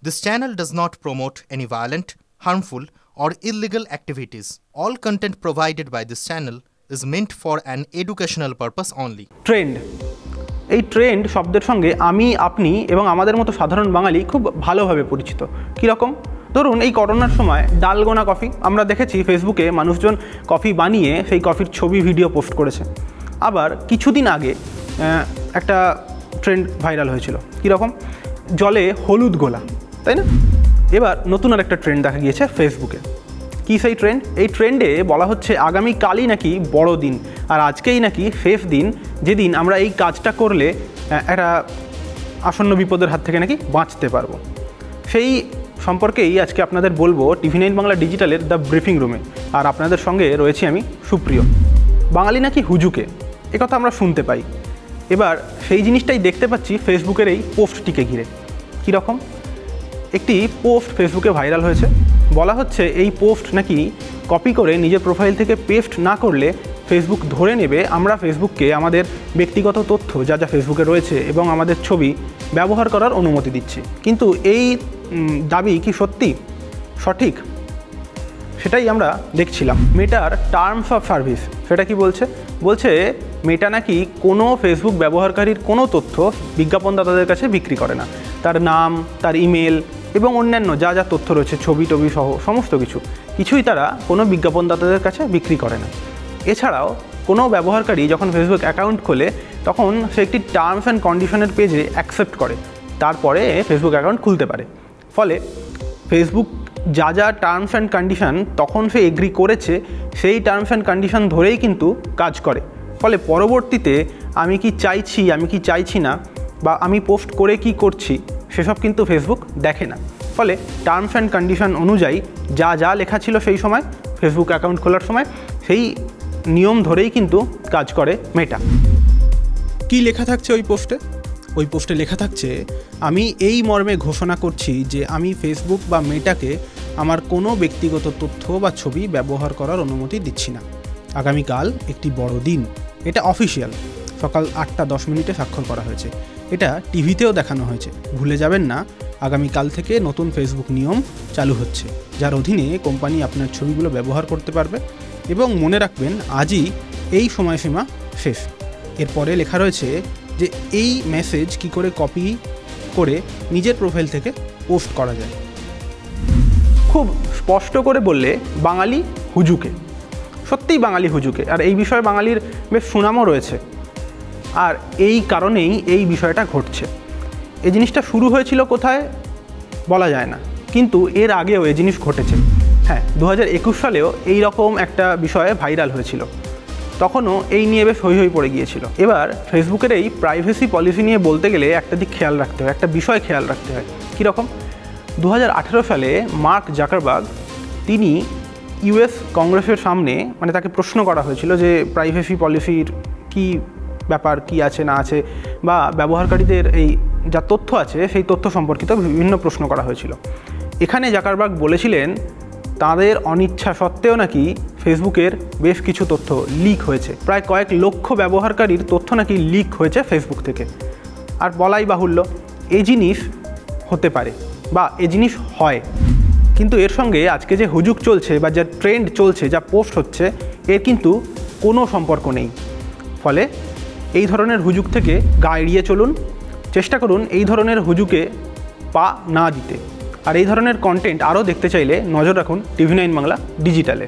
This channel does not promote any violent, harmful, or illegal activities. All content provided by this channel is meant for an educational purpose only. Trend, এই trend শব্দের সঙ্গে আমি, আপনি এবং আমাদের মতো সাধারণ বাঙালি খুব ভালোভাবে পরিচিত। কীরকম? ধরুন এই করোনার সময় ডালগোনা কফি আমরা দেখেছি ফেসবুকে মানুষজন কফি বানিয়ে সেই কফির ছবি ভিডিও পোস্ট করেছে। আবার কিছুদিন আগে একটা ট্রেন্ড ভাইরাল হয়েছিল, কীরকম? জলে হলুদ গোলা, তাই না? এবার নতুন আর একটা ট্রেন্ড দেখা গিয়েছে ফেসবুকে। কী সেই ট্রেন্ড? এই ট্রেন্ডে বলা হচ্ছে আগামীকালই নাকি বড় দিন, আর আজকেই নাকি শেষ দিন যেদিন আমরা এই কাজটা করলে একটা আসন্ন বিপদের হাত থেকে নাকি বাঁচতে পারবো। সেই সম্পর্কেই আজকে আপনাদের বলবো TV9 বাংলা ডিজিটালের দ্য ব্রিফিং রুমে। আর আপনাদের সঙ্গে রয়েছি আমি সুপ্রিয়। বাঙালি নাকি হুজুকে, একথা আমরা শুনতে পাই। এবার সেই জিনিসটাই দেখতে পাচ্ছি ফেসবুকের এই পোস্টটিকে ঘিরে। কীরকম? একটি পোস্ট ফেসবুকে ভাইরাল হয়েছে। বলা হচ্ছে এই পোস্ট নাকি কপি করে নিজের প্রোফাইল থেকে পেস্ট না করলে ফেসবুক ধরে নেবে আমরা ফেসবুককে আমাদের ব্যক্তিগত তথ্য যা যা ফেসবুকে রয়েছে এবং আমাদের ছবি ব্যবহার করার অনুমতি দিচ্ছি। কিন্তু এই দাবি কি সত্যি সঠিক? সেটাই আমরা দেখছিলাম। মেটার টার্মস অফ সার্ভিস সেটা কি বলছে? বলছে মেটা নাকি কোনো ফেসবুক ব্যবহারকারীর কোনো তথ্য বিজ্ঞাপনদাতাদের কাছে বিক্রি করে না। তার নাম, তার ইমেল এবং অন্যান্য যা যা তথ্য রয়েছে ছবি টবি সহ সমস্ত কিছুই তারা কোনো বিজ্ঞাপনদাতাদের কাছে বিক্রি করে না। এছাড়াও কোনো ব্যবহারকারী যখন ফেসবুক অ্যাকাউন্ট খোলে তখন সে একটি টার্মস অ্যান্ড কন্ডিশনের পেজে অ্যাকসেপ্ট করে, তারপরে ফেসবুক অ্যাকাউন্ট খুলতে পারে। ফলে ফেসবুক যা যা টার্মস অ্যান্ড কন্ডিশন তখন সে এগ্রি করেছে সেই টার্মস অ্যান্ড কন্ডিশন ধরেই কিন্তু কাজ করে। ফলে পরবর্তীতে আমি কি চাইছি, আমি কি চাইছি না, বা আমি পোস্ট করে কি করছি সেসব কিন্তু ফেসবুক দেখে না। ফলে টার্মস অ্যান্ড কন্ডিশন অনুযায়ী যা যা লেখা ছিল সেই সময় ফেসবুক অ্যাকাউন্ট খোলার সময় সেই নিয়ম ধরেই কিন্তু কাজ করে মেটা। কি লেখা থাকছে ওই পোস্টে? ওই পোস্টে লেখা থাকছে, আমি এই মর্মে ঘোষণা করছি যে আমি ফেসবুক বা মেটাকে আমার কোনো ব্যক্তিগত তথ্য বা ছবি ব্যবহার করার অনুমতি দিচ্ছি না। আগামীকাল একটি বড় দিন। এটা অফিসিয়াল, সকাল 8:10 স্বাক্ষর করা হয়েছে। এটা টিভিতেও দেখানো হয়েছে। ভুলে যাবেন না, আগামীকাল থেকে নতুন ফেসবুক নিয়ম চালু হচ্ছে, যার অধীনে কোম্পানি আপনার ছবিগুলো ব্যবহার করতে পারবে। এবং মনে রাখবেন আজই এই সময়সীমা শেষ। এরপরে লেখা রয়েছে যে এই মেসেজ কি করে কপি করে নিজের প্রোফাইল থেকে পোস্ট করা যায়। খুব স্পষ্ট করে বললে বাঙালি হুজুকে, সত্যিই বাঙালি হুজুকে। আর এই বিষয়ে বাঙালির বেশ সুনামও রয়েছে। আর এই কারণেই এই বিষয়টা ঘটছে। এই জিনিসটা শুরু হয়েছিল কোথায় বলা যায় না, কিন্তু এর আগেও এই জিনিস ঘটেছে। হ্যাঁ, 2021 সালেও এই রকম একটা বিষয়ে ভাইরাল হয়েছিল। তখনও এই নিয়ে বেশ হৈ হৈ পড়ে গিয়েছিল। এবার ফেসবুকের এই প্রাইভেসি পলিসি নিয়ে বলতে গেলে একটা দিক খেয়াল রাখতে হয়, একটা বিষয় খেয়াল রাখতে হয়। কীরকম? 2018 সালে মার্ক জাকারবার্গ তিনি US কংগ্রেসের সামনে তাকে প্রশ্ন করা হয়েছিল যে প্রাইভেসি পলিসির কি ব্যাপার, কি আছে না আছে, বা ব্যবহারকারীদের এই যা তথ্য আছে সেই তথ্য সম্পর্কিত বিভিন্ন প্রশ্ন করা হয়েছিল। এখানে জাকারবার্গ বলেছিলেন তাদের অনিচ্ছা সত্ত্বেও নাকি ফেসবুকের বেশ কিছু তথ্য লিক হয়েছে। প্রায় কয়েক লক্ষ ব্যবহারকারীর তথ্য নাকি লিক হয়েছে ফেসবুক থেকে। আর বলাই বাহুল্য এই জিনিস হতে পারে বা এই জিনিস হয়, কিন্তু এর সঙ্গে আজকে যে হুজুক চলছে বা যা ট্রেন্ড চলছে, যা পোস্ট হচ্ছে, এর কিন্তু কোনো সম্পর্ক নেই। ফলে এই ধরনের হুজুক থেকে গা এড়িয়ে চলুন। চেষ্টা করুন এই ধরনের হুজুকে পা না দিতে। আর এই ধরনের কন্টেন্ট আরও দেখতে চাইলে নজর রাখুন TV9 বাংলা ডিজিটালে।